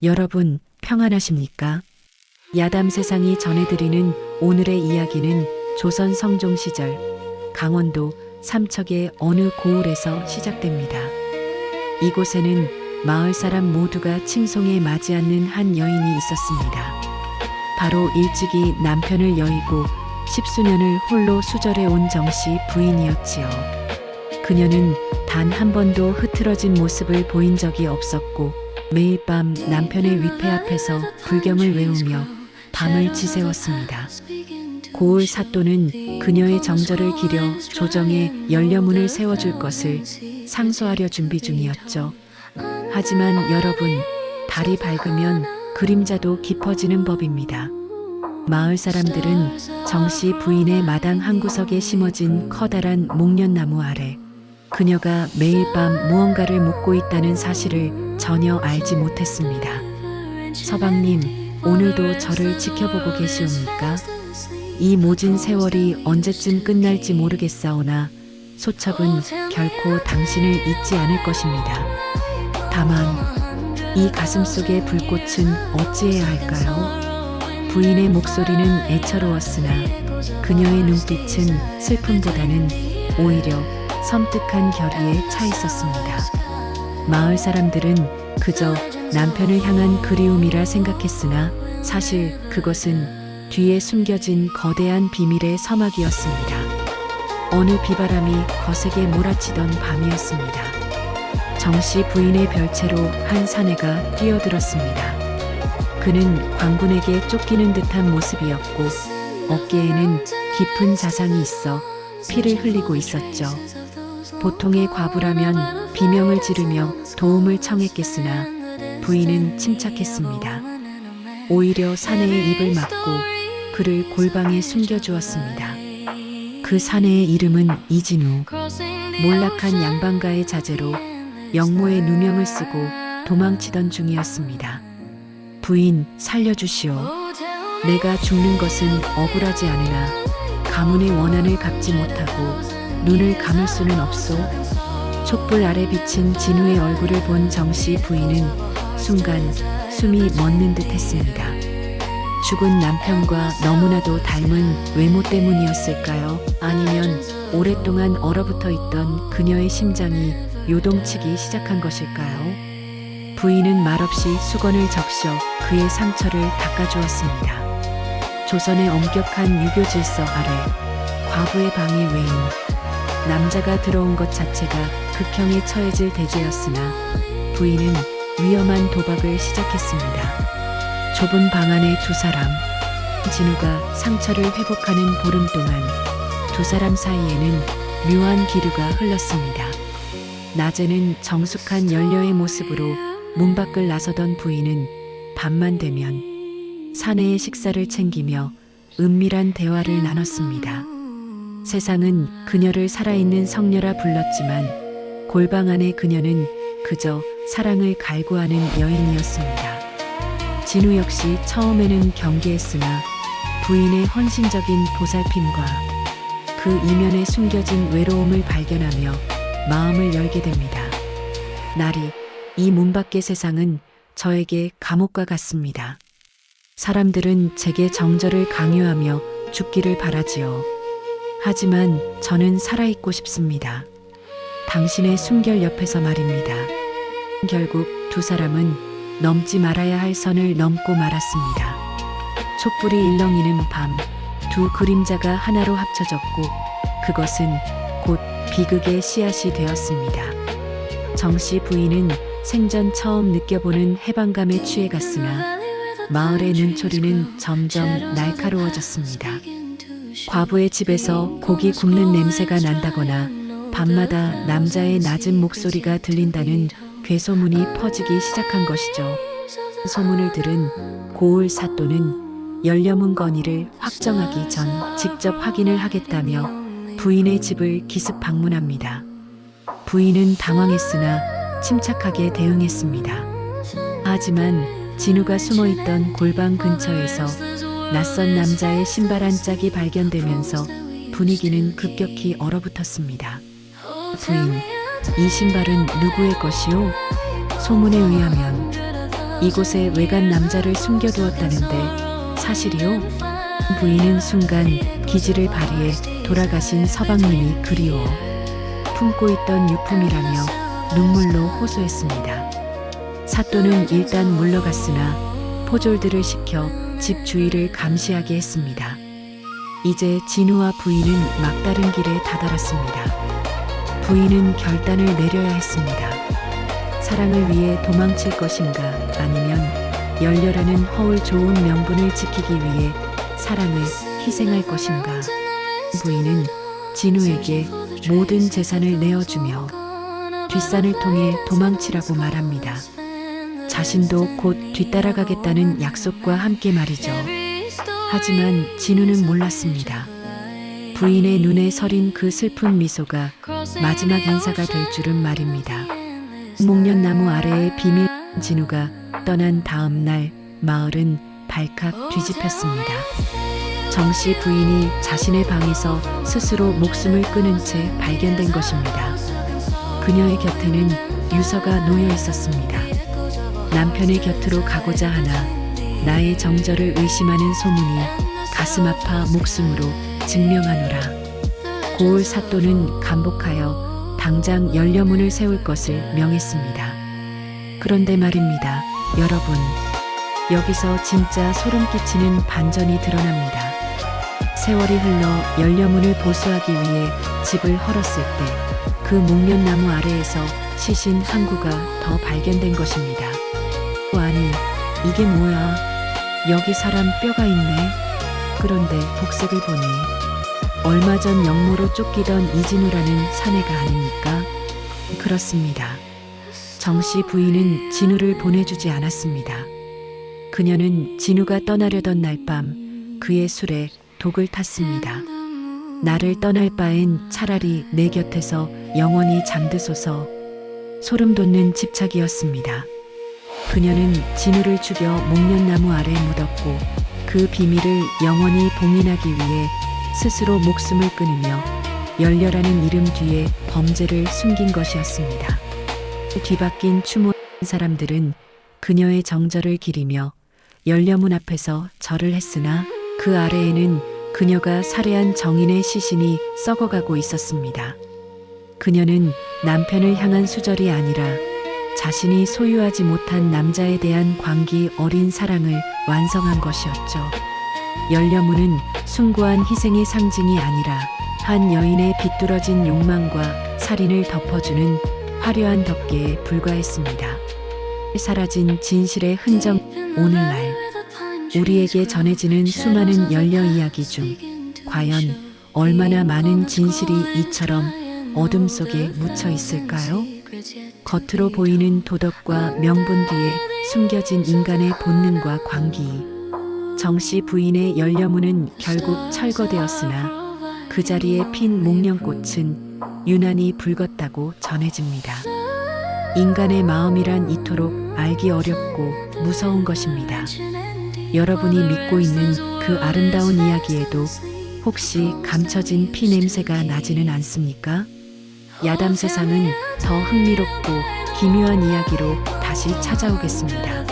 여러분, 평안하십니까? 야담 세상이 전해드리는 오늘의 이야기는 조선 성종 시절 강원도 삼척의 어느 고을에서 시작됩니다. 이곳에는 마을 사람 모두가 칭송에 맞이 않는 한 여인이 있었습니다. 바로 일찍이 남편을 여의고 십수년을 홀로 수절해 온 정씨 부인이었지요. 그녀는 단 한 번도 흐트러진 모습을 보인 적이 없었고 매일 밤 남편의 위패 앞에서 불경을 외우며 밤을 지새웠습니다. 고을 사또는 그녀의 정절을 기려 조정에 연려문을 세워줄 것을 상소하려 준비 중이었죠. 하지만 여러분, 달이 밝으면 그림자도 깊어지는 법입니다. 마을 사람들은 정씨 부인의 마당 한구석에 심어진 커다란 목련나무 아래 그녀가 매일 밤 무언가를 묻고 있다는 사실을 전혀 알지 못했습니다. 서방님, 오늘도 저를 지켜보고 계시옵니까? 이 모진 세월이 언제쯤 끝날지 모르겠사오나 소첩은 결코 당신을 잊지 않을 것입니다. 다만 이 가슴 속의 불꽃은 어찌해야 할까요? 부인의 목소리는 애처로웠으나 그녀의 눈빛은 슬픔보다는 오히려 섬뜩한 결의에 차 있었습니다. 마을 사람들은 그저 남편을 향한 그리움이라 생각했으나 사실 그것은 뒤에 숨겨진 거대한 비밀의 서막이었습니다. 어느 비바람이 거세게 몰아치던 밤이었습니다. 정씨 부인의 별채로 한 사내가 뛰어들었습니다. 그는 광군에게 쫓기는 듯한 모습이었고 어깨에는 깊은 자상이 있어 피를 흘리고 있었죠. 보통의 과부라면 비명을 지르며 도움을 청했겠으나 부인은 침착했습니다. 오히려 사내의 입을 막고 그를 골방에 숨겨주었습니다. 그 사내의 이름은 이진우. 몰락한 양반가의 자제로 영모의 누명을 쓰고 도망치던 중이었습니다. 부인, 살려주시오. 내가 죽는 것은 억울하지 않으나 가문의 원한을 갚지 못하고 눈을 감을 수는 없소. 촛불 아래 비친 진우의 얼굴을 본 정씨 부인은 순간 숨이 멎는 듯 했습니다. 죽은 남편과 너무나도 닮은 외모 때문이었을까요? 아니면 오랫동안 얼어붙어 있던 그녀의 심장이 요동치기 시작한 것일까요? 부인은 말없이 수건을 적셔 그의 상처를 닦아주었습니다. 조선의 엄격한 유교 질서 아래 과부의 방해 외인 남자가 들어온 것 자체가 극형에 처해질 대죄였으나 부인은 위험한 도박을 시작했습니다. 좁은 방 안에 두 사람, 진우가 상처를 회복하는 보름 동안 두 사람 사이에는 묘한 기류가 흘렀습니다. 낮에는 정숙한 연려의 모습으로 문 밖을 나서던 부인은 밤만 되면 사내의 식사를 챙기며 은밀한 대화를 나눴습니다. 세상은 그녀를 살아있는 성녀라 불렀지만 골방 안의 그녀는 그저 사랑을 갈구하는 여인이었습니다. 진우 역시 처음에는 경계했으나 부인의 헌신적인 보살핌과 그 이면에 숨겨진 외로움을 발견하며 마음을 열게 됩니다. 나리, 이 문 밖의 세상은 저에게 감옥과 같습니다. 사람들은 제게 정절을 강요하며 죽기를 바라지요. 하지만 저는 살아있고 싶습니다. 당신의 숨결 옆에서 말입니다. 결국 두 사람은 넘지 말아야 할 선을 넘고 말았습니다. 촛불이 일렁이는 밤, 두 그림자가 하나로 합쳐졌고 그것은 곧 비극의 씨앗이 되었습니다. 정씨 부인은 생전 처음 느껴보는 해방감에 취해갔으나 마을의 눈초리는 점점 날카로워졌습니다. 과부의 집에서 고기 굽는 냄새가 난다거나 밤마다 남자의 낮은 목소리가 들린다는 괴소문이 퍼지기 시작한 것이죠. 소문을 들은 고을 사또는 연려문 건의를 확정하기 전 직접 확인을 하겠다며 부인의 집을 기습 방문합니다. 부인은 당황했으나 침착하게 대응했습니다. 하지만 진우가 숨어있던 골방 근처에서 낯선 남자의 신발 한 짝이 발견되면서 분위기는 급격히 얼어붙었습니다. 부인, 이 신발은 누구의 것이오? 소문에 의하면 이곳에 외간 남자를 숨겨두었다는데 사실이요? 부인은 순간 기지를 발휘해 돌아가신 서방님이 그리워 품고 있던 유품이라며 눈물로 호소했습니다. 사또는 일단 물러갔으나 포졸들을 시켜 집 주위를 감시하게 했습니다. 이제 진우와 부인은 막다른 길에 다다랐습니다. 부인은 결단을 내려야 했습니다. 사랑을 위해 도망칠 것인가 아니면 열렬하는 허울 좋은 명분을 지키기 위해 사랑을 희생할 것인가. 부인은 진우에게 모든 재산을 내어주며 뒷산을 통해 도망치라고 말합니다. 자신도 곧 뒤따라가겠다는 약속과 함께 말이죠. 하지만 진우는 몰랐습니다. 부인의 눈에 서린 그 슬픈 미소가 마지막 인사가 될 줄은 말입니다. 목련나무 아래의 비밀. 진우가 떠난 다음 날 마을은 발칵 뒤집혔습니다. 정씨 부인이 자신의 방에서 스스로 목숨을 끊은 채 발견된 것입니다. 그녀의 곁에는 유서가 놓여 있었습니다. 남편의 곁으로 가고자 하나 나의 정절을 의심하는 소문이 가슴 아파 목숨으로 증명하노라. 고을 사또는 감복하여 당장 연려문을 세울 것을 명했습니다. 그런데 말입니다. 여러분, 여기서 진짜 소름 끼치는 반전이 드러납니다. 세월이 흘러 연려문을 보수하기 위해 집을 헐었을 때 그 목련나무 아래에서 시신 한 구가 더 발견된 것입니다. 아니, 이게 뭐야? 여기 사람 뼈가 있네. 그런데 복색을 보니 얼마 전 영모로 쫓기던 이진우라는 사내가 아닙니까? 그렇습니다. 정씨 부인은 진우를 보내주지 않았습니다. 그녀는 진우가 떠나려던 날 밤 그의 술에 독을 탔습니다. 나를 떠날 바엔 차라리 내 곁에서 영원히 잠드소서. 소름 돋는 집착이었습니다. 그녀는 진우를 죽여 목련나무 아래에 묻었고 그 비밀을 영원히 봉인하기 위해 스스로 목숨을 끊으며 열렬하는 이름 뒤에 범죄를 숨긴 것이었습니다. 뒤바뀐 추모한 사람들은 그녀의 정절을 기리며 연려문 앞에서 절을 했으나 그 아래에는 그녀가 살해한 정인의 시신이 썩어가고 있었습니다. 그녀는 남편을 향한 수절이 아니라 자신이 소유하지 못한 남자에 대한 광기 어린 사랑을 완성한 것이었죠. 연려문은 숭고한 희생의 상징이 아니라 한 여인의 비뚤어진 욕망과 살인을 덮어주는 화려한 덮개에 불과했습니다. 사라진 진실의 흔적. 오늘날 우리에게 전해지는 수많은 연려 이야기 중 과연 얼마나 많은 진실이 이처럼 어둠 속에 묻혀 있을까요? 겉으로 보이는 도덕과 명분 뒤에 숨겨진 인간의 본능과 광기. 정씨 부인의 연려문은 결국 철거되었으나 그 자리에 핀 목련꽃은 유난히 붉었다고 전해집니다. 인간의 마음이란 이토록 알기 어렵고 무서운 것입니다. 여러분이 믿고 있는 그 아름다운 이야기에도 혹시 감춰진 피 냄새가 나지는 않습니까? 야담 세상은 더 흥미롭고 기묘한 이야기로 다시 찾아오겠습니다.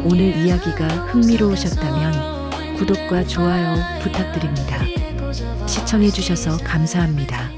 오늘 이야기가 흥미로우셨다면 구독과 좋아요 부탁드립니다. 시청해주셔서 감사합니다.